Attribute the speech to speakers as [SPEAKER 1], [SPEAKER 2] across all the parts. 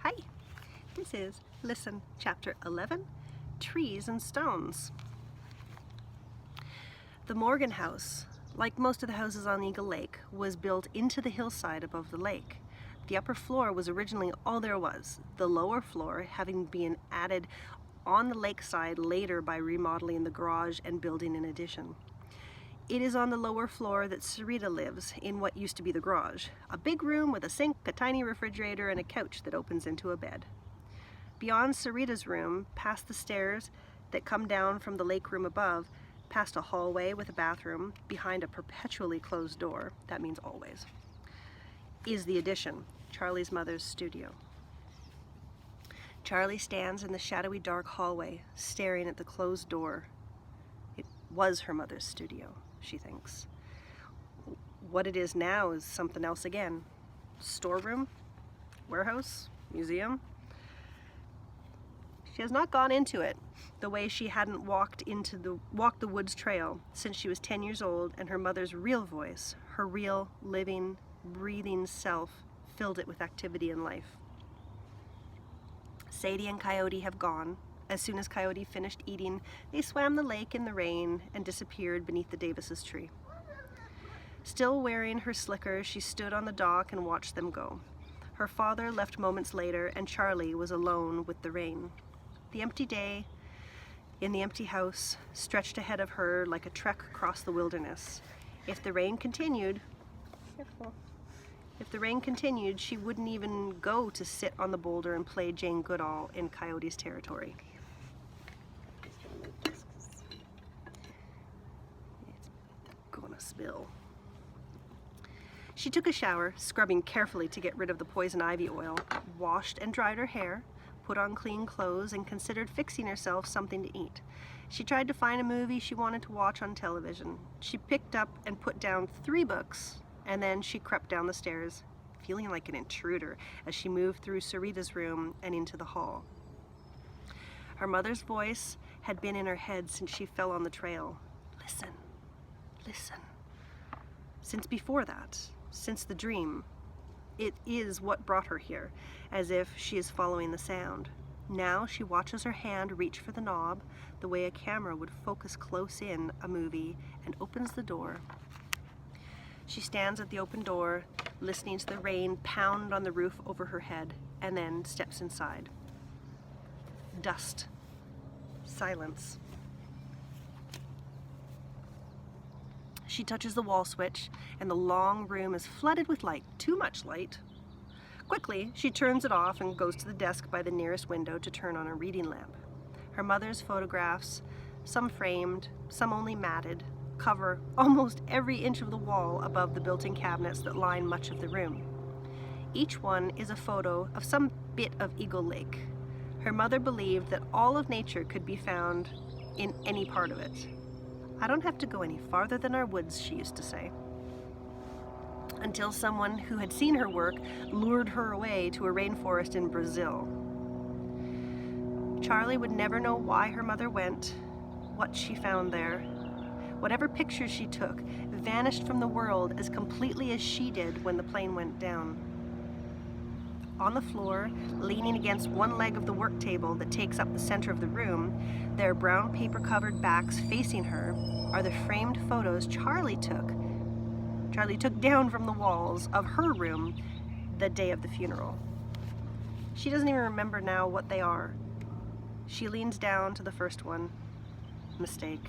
[SPEAKER 1] Hi, this is Listen, Chapter 11, Trees and Stones. The Morgan house, like most of the houses on Eagle Lake, was built into the hillside above the lake. The upper floor was originally all there was, the lower floor having been added on the lakeside later by remodeling the garage and building an addition. It is on the lower floor that Sarita lives, in what used to be the garage. A big room with a sink, a tiny refrigerator, and a couch that opens into a bed. Beyond Sarita's room, past the stairs that come down from the lake room above, past a hallway with a bathroom, behind a perpetually closed door, that means always, is the addition, Charlie's mother's studio. Charlie stands in the shadowy dark hallway, staring at the closed door. It was her mother's studio, she thinks. What it is now is something else again. Storeroom? Warehouse? Museum? She has not gone into it the way she hadn't walked the woods trail since she was 10 years old, and her mother's real voice, her real, living, breathing self, filled it with activity and life. Sadie and Coyote have gone. As soon as Coyote finished eating, they swam the lake in the rain and disappeared beneath the Davis's tree. Still wearing her slickers, she stood on the dock and watched them go. Her father left moments later, and Charlie was alone with the rain. The empty day in the empty house stretched ahead of her like a trek across the wilderness. If the rain continued, she wouldn't even go to sit on the boulder and play Jane Goodall in Coyote's territory. It's gonna spill. She took a shower, scrubbing carefully to get rid of the poison ivy oil, washed and dried her hair, put on clean clothes, and considered fixing herself something to eat. She tried to find a movie she wanted to watch on television. She picked up and put down 3 books, and then she crept down the stairs, feeling like an intruder as she moved through Sarita's room and into the hall. Her mother's voice had been in her head since she fell on the trail. Listen, listen. Since before that, since the dream. It is what brought her here, as if she is following the sound. Now she watches her hand reach for the knob, the way a camera would focus close in a movie, and opens the door. She stands at the open door, listening to the rain pound on the roof over her head, and then steps inside. Dust. Silence. She touches the wall switch, and the long room is flooded with light, too much light. Quickly, she turns it off and goes to the desk by the nearest window to turn on a reading lamp. Her mother's photographs, some framed, some only matted, cover almost every inch of the wall above the built-in cabinets that line much of the room. Each one is a photo of some bit of Eagle Lake. Her mother believed that all of nature could be found in any part of it. I don't have to go any farther than our woods, she used to say. Until someone who had seen her work lured her away to a rainforest in Brazil. Charlie would never know why her mother went, what she found there. Whatever pictures she took vanished from the world as completely as she did when the plane went down. On the floor, leaning against one leg of the work table that takes up the center of the room, their brown paper-covered backs facing her, are the framed photos Charlie took down from the walls of her room the day of the funeral. She doesn't even remember now what they are. She leans down to the first one. Mistake.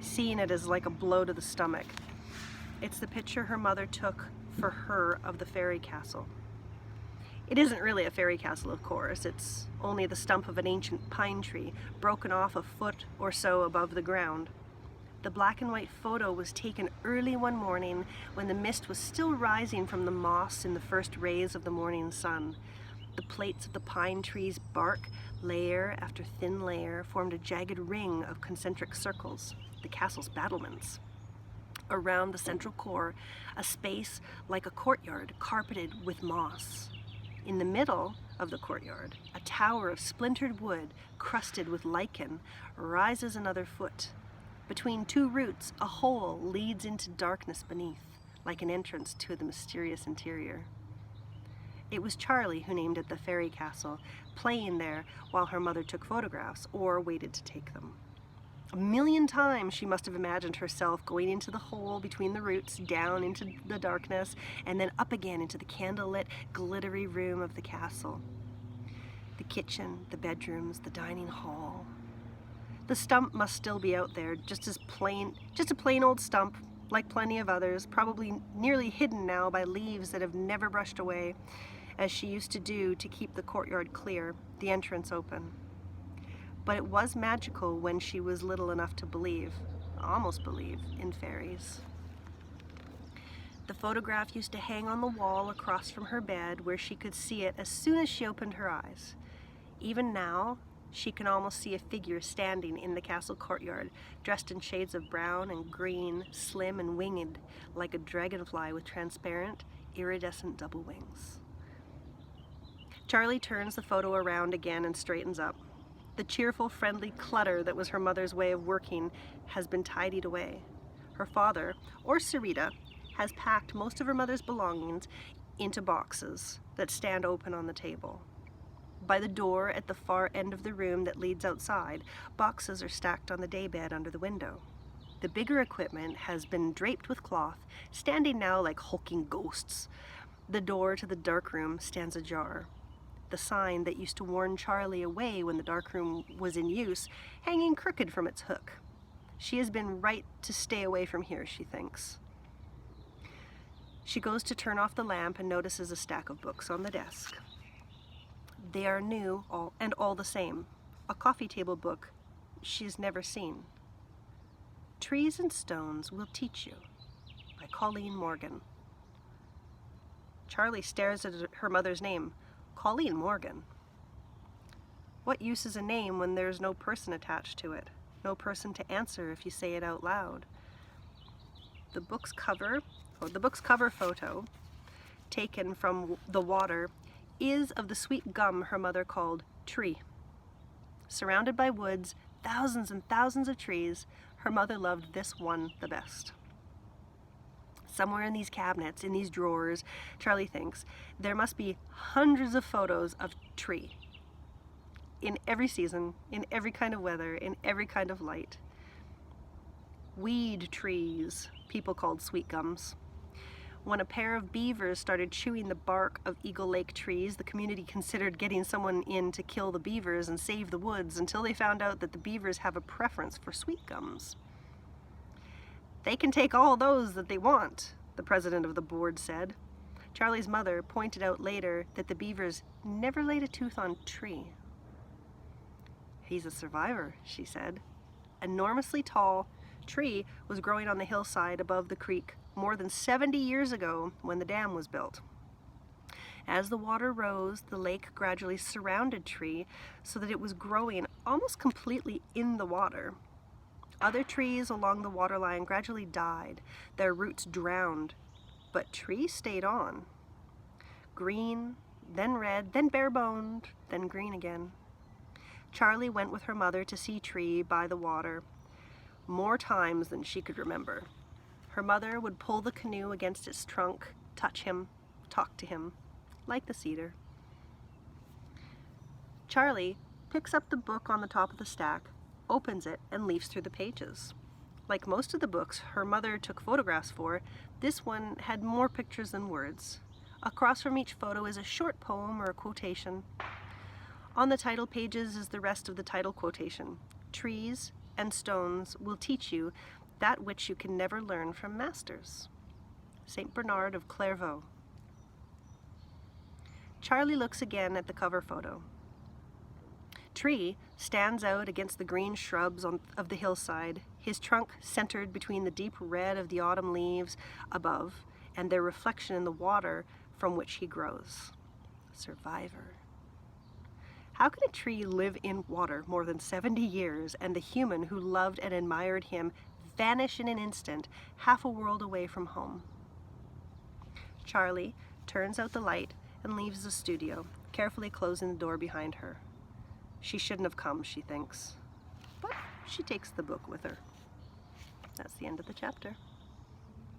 [SPEAKER 1] Seeing it is like a blow to the stomach. It's the picture her mother took for her of the fairy castle. It isn't really a fairy castle, of course. It's only the stump of an ancient pine tree, broken off a foot or so above the ground. The black and white photo was taken early one morning when the mist was still rising from the moss in the first rays of the morning sun. The plates of the pine tree's bark, layer after thin layer, formed a jagged ring of concentric circles, the castle's battlements. Around the central core, a space like a courtyard carpeted with moss. In the middle of the courtyard, a tower of splintered wood, crusted with lichen, rises another foot. Between 2 roots, a hole leads into darkness beneath, like an entrance to the mysterious interior. It was Charlie who named it the Fairy Castle, playing there while her mother took photographs or waited to take them. A million times she must have imagined herself going into the hole between the roots, down into the darkness, and then up again into the candlelit, glittery room of the castle. The kitchen, the bedrooms, the dining hall. The stump must still be out there, just a plain old stump, like plenty of others, probably nearly hidden now by leaves that have never brushed away, as she used to do to keep the courtyard clear, the entrance open. But it was magical when she was little enough to believe, almost believe, in fairies. The photograph used to hang on the wall across from her bed where she could see it as soon as she opened her eyes. Even now, she can almost see a figure standing in the castle courtyard, dressed in shades of brown and green, slim and winged, like a dragonfly with transparent, iridescent double wings. Charlie turns the photo around again and straightens up. The cheerful, friendly clutter that was her mother's way of working has been tidied away. Her father, or Sarita, has packed most of her mother's belongings into boxes that stand open on the table. By the door at the far end of the room that leads outside, boxes are stacked on the daybed under the window. The bigger equipment has been draped with cloth, standing now like hulking ghosts. The door to the darkroom stands ajar. The sign that used to warn Charlie away when the darkroom was in use, hanging crooked from its hook. She has been right to stay away from here, she thinks. She goes to turn off the lamp and notices a stack of books on the desk. They are new and all the same. A coffee table book she's never seen. Trees and Stones Will Teach You by Colleen Morgan. Charlie stares at her mother's name. Colleen Morgan. What use is a name when there's no person attached to it? No person to answer if you say it out loud? The book's cover photo, taken from the water, is of the sweet gum her mother called Tree. Surrounded by woods, thousands and thousands of trees, her mother loved this one the best. Somewhere in these cabinets, in these drawers, Charlie thinks, there must be hundreds of photos of Tree. In every season, in every kind of weather, in every kind of light. Weed trees, people called sweet gums. When a pair of beavers started chewing the bark of Eagle Lake trees, the community considered getting someone in to kill the beavers and save the woods until they found out that the beavers have a preference for sweet gums. They can take all those that they want, the president of the board said. Charlie's mother pointed out later that the beavers never laid a tooth on Tree. He's a survivor, she said. Enormously tall, Tree was growing on the hillside above the creek more than 70 years ago when the dam was built. As the water rose, the lake gradually surrounded Tree so that it was growing almost completely in the water. Other trees along the waterline gradually died, their roots drowned, but Tree stayed on. Green, then red, then bare-boned, then green again. Charlie went with her mother to see Tree by the water, more times than she could remember. Her mother would pull the canoe against its trunk, touch him, talk to him, like the cedar. Charlie picks up the book on the top of the stack, opens it, and leafs through the pages. Like most of the books her mother took photographs for, this one had more pictures than words. Across from each photo is a short poem or a quotation. On the title pages is the rest of the title quotation. Trees and stones will teach you that which you can never learn from masters. Saint Bernard of Clairvaux. Charlie looks again at the cover photo. Tree stands out against the green shrubs of the hillside, his trunk centered between the deep red of the autumn leaves above and their reflection in the water from which he grows. Survivor. How can a tree live in water more than 70 years and the human who loved and admired him vanish in an instant, half a world away from home? Charlie turns out the light and leaves the studio, carefully closing the door behind her. She shouldn't have come, she thinks, but she takes the book with her. That's the end of the chapter.